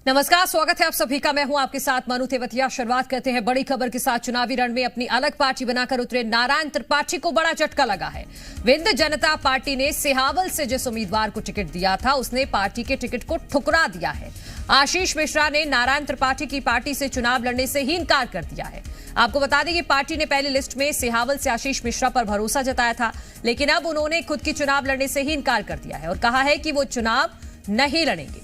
नमस्कार, स्वागत है आप सभी का। मैं हूं आपके साथ मनु तेवतिया। शुरुआत करते हैं बड़ी खबर के साथ। चुनावी रण में अपनी अलग पार्टी बनाकर उतरे नारायण त्रिपाठी को बड़ा झटका लगा है। विंध्य जनता पार्टी ने सिहावल से जिस उम्मीदवार को टिकट दिया था उसने पार्टी के टिकट को ठुकरा दिया है। आशीष मिश्रा ने नारायण त्रिपाठी की पार्टी से चुनाव लड़ने से ही इनकार कर दिया है। आपको बता दें कि पार्टी ने पहली लिस्ट में सिहावल से आशीष मिश्रा पर भरोसा जताया था, लेकिन अब उन्होंने खुद की चुनाव लड़ने से ही इनकार कर दिया है और कहा है कि वो चुनाव नहीं लड़ेंगे।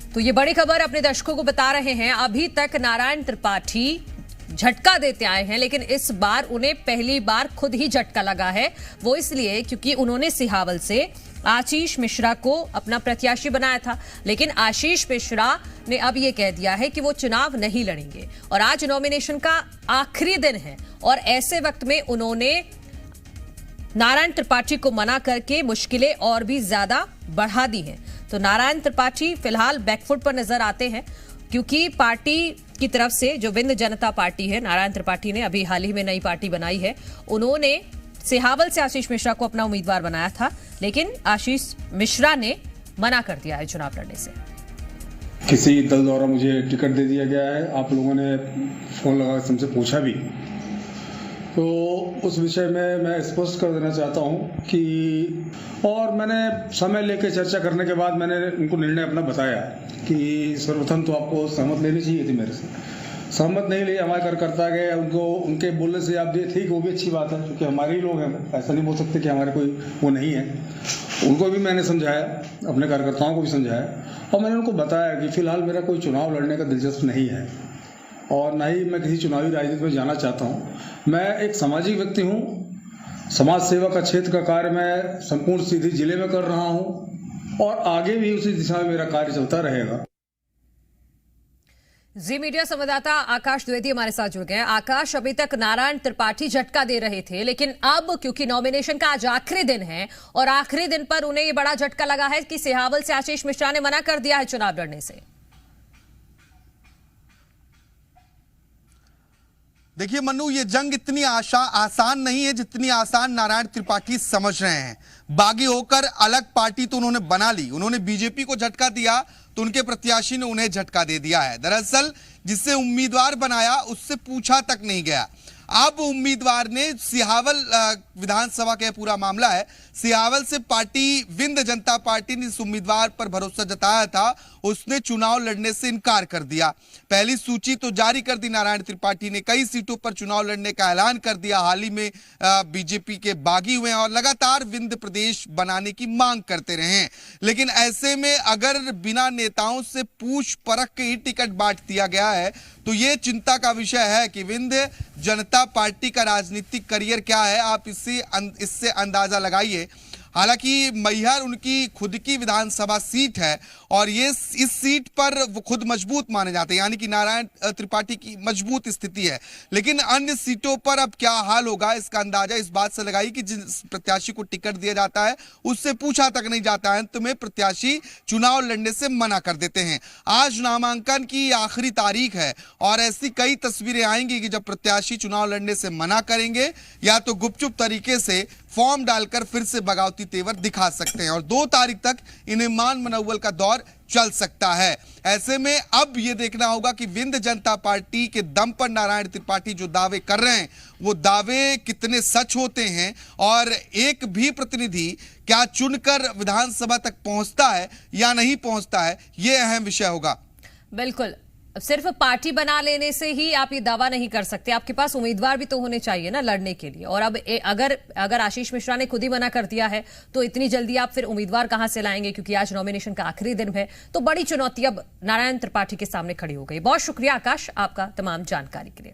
तो ये बड़ी खबर अपने दर्शकों को बता रहे हैं। अभी तक नारायण त्रिपाठी झटका देते आए हैं, लेकिन इस बार उन्हें पहली बार खुद ही झटका लगा है। वो इसलिए क्योंकि उन्होंने सिहावल से आशीष मिश्रा को अपना प्रत्याशी बनाया था, लेकिन आशीष मिश्रा ने अब ये कह दिया है कि वो चुनाव नहीं लड़ेंगे और आज नॉमिनेशन का आखिरी दिन है और ऐसे वक्त में उन्होंने नारायण त्रिपाठी को मना करके मुश्किलें और भी ज्यादा बढ़ा दी हैं। तो नारायण त्रिपाठी फिलहाल बैकफुट पर नजर आते हैं, क्योंकि पार्टी की तरफ से जो विंध्य जनता पार्टी है, नारायण त्रिपाठी ने अभी हाल ही में नई पार्टी बनाई है, उन्होंने सिहावल से आशीष मिश्रा को अपना उम्मीदवार बनाया था, लेकिन आशीष मिश्रा ने मना कर दिया है चुनाव लड़ने से। किसी दल द्वारा मुझे टिकट दे दिया गया है। आप लोगों ने फोन लगा हमसे पूछा भी, तो उस विषय में मैं स्पष्ट कर देना चाहता हूं कि और मैंने समय लेकर चर्चा करने के बाद मैंने उनको निर्णय अपना बताया कि सर्वप्रथम तो आपको सहमत लेनी चाहिए थी मेरे से। सहमत नहीं ली, हमारे कार्यकर्ता गए, उनको उनके बोलने से आप दिए, ठीक, वो भी अच्छी बात है क्योंकि हमारे ही लोग हैं, ऐसा नहीं बोल सकते कि हमारे कोई वो नहीं है। उनको भी मैंने समझाया, अपने कार्यकर्ताओं को भी समझाया और मैंने उनको बताया कि फिलहाल मेरा कोई चुनाव लड़ने का दिलचस्प नहीं है और ना ही मैं किसी चुनावी राजनीति में जाना चाहता हूं। मैं एक सामाजिक व्यक्ति हूं, समाज सेवा का क्षेत्र का कार्य मैं संपूर्ण सीधी जिले में कर रहा हूं और आगे भी उसी दिशा में मेरा कार्य चलता रहेगा। जी मीडिया संवाददाता आकाश द्विवेदी हमारे साथ जुड़ गए। आकाश, अभी तक नारायण त्रिपाठी झटका दे रहे थे, लेकिन अब क्योंकि नॉमिनेशन का आज आखिरी दिन है और आखिरी दिन पर उन्हें ये बड़ा झटका लगा है कि सिहावल से आशीष मिश्रा ने मना कर दिया है चुनाव लड़ने से। देखिए मनु, ये जंग इतनी आसान नहीं है जितनी आसान नारायण त्रिपाठी समझ रहे हैं। बागी होकर अलग पार्टी तो उन्होंने बना ली, उन्होंने बीजेपी को झटका दिया तो उनके प्रत्याशी ने उन्हें झटका दे दिया है। दरअसल जिससे उम्मीदवार बनाया उससे पूछा तक नहीं गया। अब उम्मीदवार ने सिहावल विधानसभा का पूरा मामला है, सिहावल से पार्टी विंध्य जनता पार्टी ने इस उम्मीदवार पर भरोसा जताया था, उसने चुनाव लड़ने से इनकार कर दिया। पहली सूची तो जारी कर दी नारायण त्रिपाठी ने, कई सीटों पर चुनाव लड़ने का ऐलान कर दिया। हाल ही में बीजेपी के बागी हुए और लगातार विंध्य प्रदेश बनाने की मांग करते रहे। लेकिन ऐसे में अगर बिना नेताओं से पूछ परख के ही टिकट बांट दिया गया है तो ये चिंता का विषय है कि विंध्य जनता पार्टी का राजनीतिक करियर क्या है, आप इससे अंदाजा लगाइए। हालांकि मैहर उनकी खुद की विधानसभा सीट है और ये इस सीट पर वो खुद मजबूत माने जाते हैं, यानी कि नारायण त्रिपाठी की मजबूत स्थिति है। लेकिन अन्य सीटों पर अब क्या हाल होगा इसका अंदाजा इस बात से लगाइए कि जिस प्रत्याशी को टिकट दिया जाता है उससे पूछा तक नहीं जाता है, अंत में प्रत्याशी चुनाव लड़ने से मना कर देते हैं। आज नामांकन की आखिरी तारीख है और ऐसी कई तस्वीरें आएंगी कि जब प्रत्याशी चुनाव लड़ने से मना करेंगे या तो गुपचुप तरीके से फॉर्म डालकर फिर से बगावती तेवर दिखा सकते हैं और 2 तारीख तक इन्हें मान मनौवल का दौर चल सकता है। ऐसे में अब यह देखना होगा कि विंध्य जनता पार्टी के दम पर नारायण त्रिपाठी जो दावे कर रहे हैं वो दावे कितने सच होते हैं और एक भी प्रतिनिधि क्या चुनकर विधानसभा तक पहुंचता है या नहीं पहुंचता है, यह अहम विषय होगा। बिल्कुल, सिर्फ पार्टी बना लेने से ही आप ये दावा नहीं कर सकते, आपके पास उम्मीदवार भी तो होने चाहिए ना लड़ने के लिए। और अब अगर आशीष मिश्रा ने खुद ही मना कर दिया है तो इतनी जल्दी आप फिर उम्मीदवार कहां से लाएंगे, क्योंकि आज नॉमिनेशन का आखिरी दिन है। तो बड़ी चुनौती अब नारायण त्रिपाठी के सामने खड़ी हो गई। बहुत शुक्रिया आकाश आपका तमाम जानकारी के लिए।